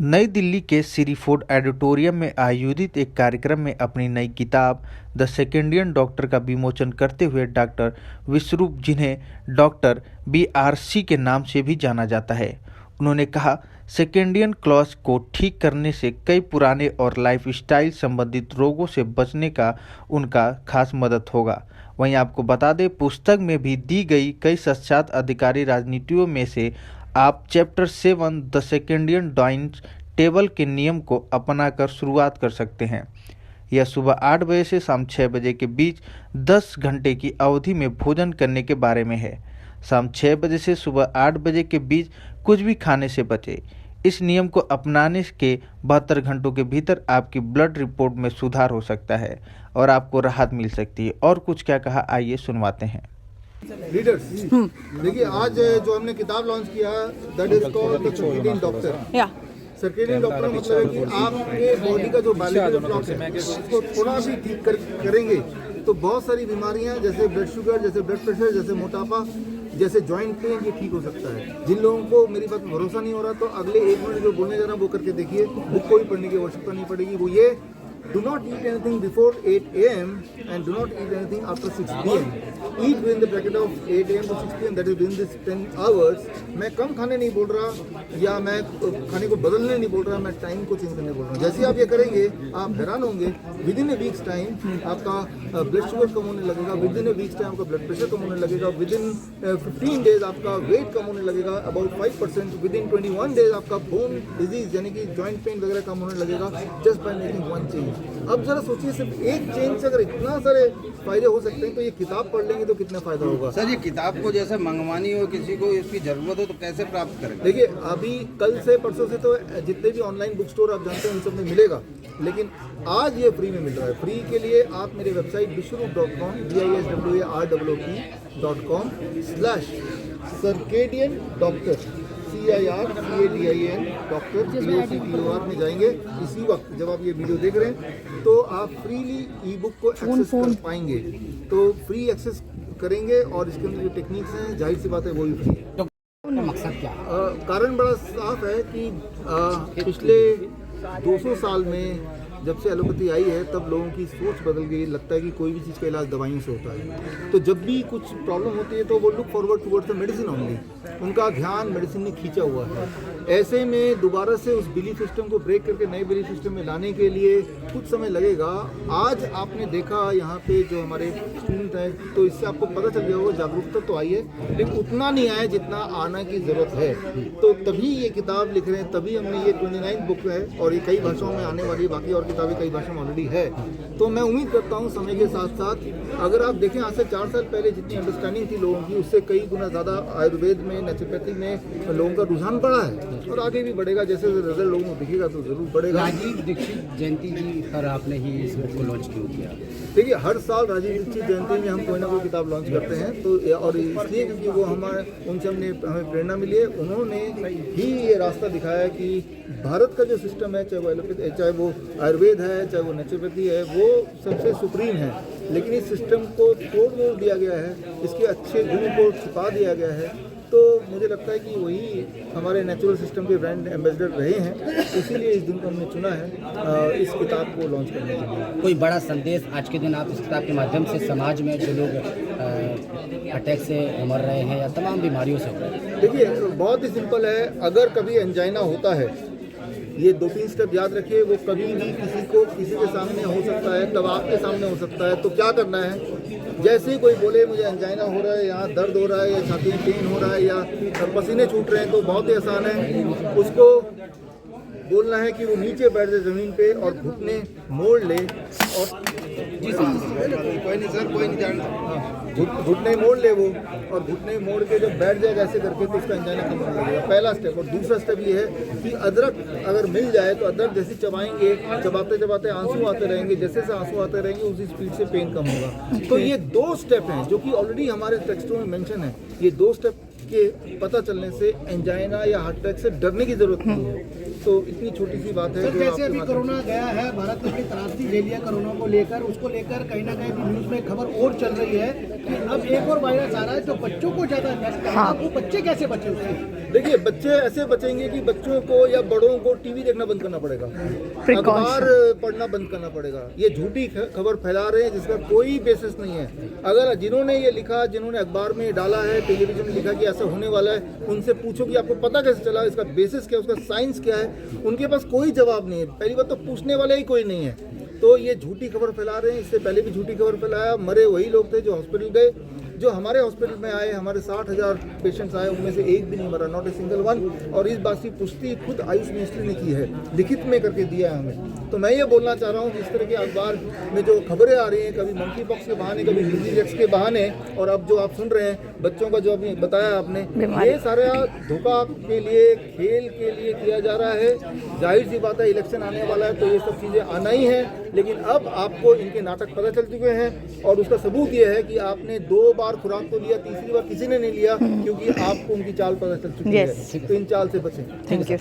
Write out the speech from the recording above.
नई दिल्ली के सिरी Ford auditorium में आयोजित एक कार्यक्रम में अपनी नई किताब द सेकेंडियन डॉक्टर का विमोचन करते हुए डॉक्टर विश्वरूप, जिन्हें डॉक्टर BRC के नाम से भी जाना जाता है, उन्होंने कहा, सेकेंडियन क्लॉज को ठीक करने से कई पुराने और लाइफस्टाइल संबंधित रोगों से बचने का उनका खास मदद होगा। वहीं आपको बता दें, पुस्तक में भी दी गई कई साक्षात अधिकारी राजनीतियों में से आप चैप्टर 7 द सेकेंडियन डाइनिंग टेबल के नियम को अपनाकर शुरुआत कर सकते हैं। यह सुबह 8 बजे से शाम 6 बजे के बीच 10 घंटे की अवधि में भोजन करने के बारे में है। शाम 6 बजे से सुबह 8 बजे के बीच कुछ भी खाने से बचे। इस नियम को अपनाने के 72 घंटों के भीतर आपकी ब्लड रिपोर्ट में सुधार हो सकता है और आपको राहत मिल सकती है। और कुछ क्या कहा, आइए सुनवाते हैं। लीडर्स, देखिए आज जो हमने किताब लॉन्च किया that is called the circadian doctor. Circadian doctor मतलब है कि आपके बॉडी का जो बायोलॉजिकल क्लॉक है उसको थोड़ा भी ठीक करेंगे तो बहुत सारी बीमारियां जैसे ब्लड शुगर, जैसे ब्लड प्रेशर, जैसे मोटापा, जैसे जॉइंट पेन, ये ठीक हो सकता है। जिन लोगों को मेरी बात में भरोसा नहीं हो रहा तो अगले 1 मिनट जो बोलने जा रहा हूँ वो करके देखिए, बुक को भी पढ़ने की आवश्यकता नहीं पड़ेगी। वो ये, do not eat anything before 8 a.m. and do not eat anything after 6 p.m. Eat within the bracket of 8 a.m. to 6 p.m. that is within this 10 hours. मैं कम खाने नहीं बोल रहा या मैं खाने को बदलने नहीं बोल रहा, मैं टाइम को चेंज करने बोल रहा हूँ। जैसे आप ये करेंगे आप हैरान होंगे, with in A weeks time आपका ब्लड शुगर कम होने लगेगा, with in A weeks time आपका ब्लड प्रेशर कम होने लगेगा, विद इन 15 डेज आपका वेट कम होने लगेगा अबाउट 5%, विद इन 21 डेज आपका बोन डिजीज यानी कि जॉइंट पेन वगैरह कम होने लगेगा just by making one change. अब जरा सोचिए, सिर्फ एक चेंज से अगर इतना सारे फायदे हो सकते हैं तो ये किताब पढ़ लेंगे तो कितना फायदा होगा। सर, ये किताब को जैसे मंगवानी हो, किसी को इसकी जरूरत हो तो कैसे प्राप्त करेंगे? देखिए, अभी कल से परसों से तो जितने भी ऑनलाइन बुक स्टोर आप जानते हैं उन सब में मिलेगा, लेकिन आज ये फ्री में मिल रहा है। फ्री के लिए आप मेरे वेबसाइट विश्वरूप.com viswarp.com/सर्केडियन डॉक्टर CIRCADIN डॉक्टर DOCTOR में जाएंगे। इसी वक्त जब आप ये वीडियो देख रहे हैं तो आप फ्रीली ई बुक को एक्सेस कर पाएंगे। तो फ्री एक्सेस करेंगे और इसके अंदर जो टेक्निक्स हैं जाहिर सी बात है वो भी फ्री है। मकसद क्या? कारण बड़ा साफ है कि पिछले 200 साल में जब से एलोपैथी आई है तब लोगों की सोच बदल गई। लगता है कि कोई भी चीज़ का इलाज दवाइयों से होता है, तो जब भी कुछ प्रॉब्लम होती है तो वो look forward towards the medicine only, उनका ध्यान मेडिसिन में खींचा हुआ है। ऐसे में दोबारा से उस बिलीफ सिस्टम को ब्रेक करके नए बिलीफ सिस्टम में लाने के लिए कुछ समय लगेगा। आज आपने देखा यहाँ पे जो हमारे स्टूडेंट हैं तो इससे आपको पता चल गया होगा, जागरूकता तो आई है लेकिन उतना नहीं आया जितना आना की ज़रूरत है। तो तभी ये किताब लिख रहे हैं, तभी हमने ये 29 बुक है और ये कई भाषाओं में आने वाली है, बाकी और किताबें कई भाषा में ऑलरेडी है। तो मैं उम्मीद करता हूँ समय के साथ साथ अगर आप देखें आज से 4 साल पहले जितनी अंडरस्टैंडिंग थी लोगों की उससे कई गुना ज़्यादा आयुर्वेद में, नेचुरोपैथी में लोगों का रुझान बढ़ा है और आगे भी बढ़ेगा। जैसे रिजल्ट लोगों को दिखेगा तो जरूर बढ़ेगा। राजीव दीक्षित जयंती जी पर आपने ही इस बुक को लॉन्च क्यों किया? देखिए, हर साल राजीव दीक्षित जयंती में हम कोई ना कोई किताब लॉन्च करते हैं, तो और इसलिए क्योंकि वो उनसे हमें प्रेरणा मिली है। उन्होंने ही ये रास्ता दिखाया कि भारत का जो सिस्टम है, चाहे वो एलोपैथी, चाहे वो आयुर्वेद है, चाहे वो नेचुरोपैथी है, वो सबसे सुप्रीम है, लेकिन इस सिस्टम को तोड़ मोड़ दिया गया है, इसके अच्छे गुणों को छुपा दिया गया है। तो मुझे लगता है कि वही हमारे नेचुरल सिस्टम के ब्रांड एम्बेसडर रहे हैं, इसीलिए इस दिन को हमने चुना है इस किताब को लॉन्च करने के लिए। कोई बड़ा संदेश आज के दिन आप इस किताब के माध्यम से समाज में जो लोग अटैक से मर रहे हैं या तमाम बीमारियों से? देखिए, बहुत ही सिंपल है। अगर कभी एंजाइना होता है, ये 2-3 स्टेप याद रखिए, वो कभी भी किसी के सामने हो सकता है, तब आपके सामने हो सकता है। तो क्या करना है, जैसे ही कोई बोले मुझे एंजाइना हो रहा है, यहाँ दर्द हो रहा है या छाती में पेन हो रहा है या पसीने छूट रहे हैं, तो बहुत ही आसान है, उसको बोलना है कि वो नीचे बैठ जाए ज़मीन पे और घुटने मोड़ ले और कोई नहीं सर, कोई नहीं जानता, घुटने मोड़ ले वो और घुटने मोड़ के जब बैठ जाएगा ऐसे करके तो उसका एंजाइना कम होने लगेगा। पहला स्टेप। और दूसरा स्टेप ये है कि अदरक अगर मिल जाए तो अदरक जैसे चबाएंगे, चबाते चबाते आंसू आते रहेंगे, जैसे जैसे आंसू आते रहेंगे उसी स्पीड से पेन कम होगा। तो ये 2 स्टेप हैं जो कि ऑलरेडी हमारे टेक्स्टों में मेंशन है। ये 2 स्टेप के पता चलने से एंजाइना या हार्ट अटैक से डरने की जरूरत नहीं है। तो इतनी छोटी सी बात है सर, जो जैसे आपके अभी माध्यम कोरोना गया है, भारत ने अपनी त्रासदी ले लिया कोरोना को लेकर, उसको लेकर कहीं ना कहीं न्यूज में खबर और चल रही है कि अब एक और वायरस आ रहा है जो बच्चों को ज्यादा इफेक्ट करेगा। वो बच्चे कैसे बचे उससे? देखिए, बच्चे ऐसे बचेंगे कि बच्चों को या बड़ों को टीवी देखना बंद करना पड़ेगा, अखबार पढ़ना बंद करना पड़ेगा। ये झूठी खबर फैला रहे हैं जिसका कोई बेसिस नहीं है। अगर जिन्होंने ये लिखा, जिन्होंने अखबार में डाला है, टेलीविजन में लिखा कि ऐसा होने वाला है, उनसे पूछो कि आपको पता कैसे चला, इसका बेसिस क्या है, उसका साइंस क्या है। उनके पास कोई जवाब नहीं है। पहली बात तो पूछने वाला ही कोई नहीं है। तो ये झूठी खबर फैला रहे हैं। इससे पहले भी झूठी खबर फैलाया। मरे वही लोग थे जो हॉस्पिटल गए। जो हमारे हॉस्पिटल में आए, हमारे 60,000 पेशेंट्स आए, उनमें से एक भी नहीं मरा, नॉट ए सिंगल वन। और इस बात की पुष्टि खुद आयुष मिनिस्ट्री ने की है, लिखित में करके दिया है हमें। तो मैं ये बोलना चाह रहा हूँ कि इस तरह के अखबार में जो खबरें आ रही हैं, कभी मंकी पॉक्स के बहाने, कभी डिजीज के बहाने, और अब जो आप सुन रहे हैं बच्चों का जो अभी बताया आपने, ये सारा धोखा के लिए, खेल के लिए किया जा रहा है। जाहिर सी बात है, इलेक्शन आने वाला है तो ये सब चीज़ें आना ही है। लेकिन अब आपको इनके नाटक पता चल चुके हैं और उसका सबूत ये है कि आपने 2 बार खुराक तो लिया, तीसरी बार किसी ने नहीं लिया, क्योंकि आपको उनकी चाल पता चल चुकी है। तो इन चाल से बचें। Thank you.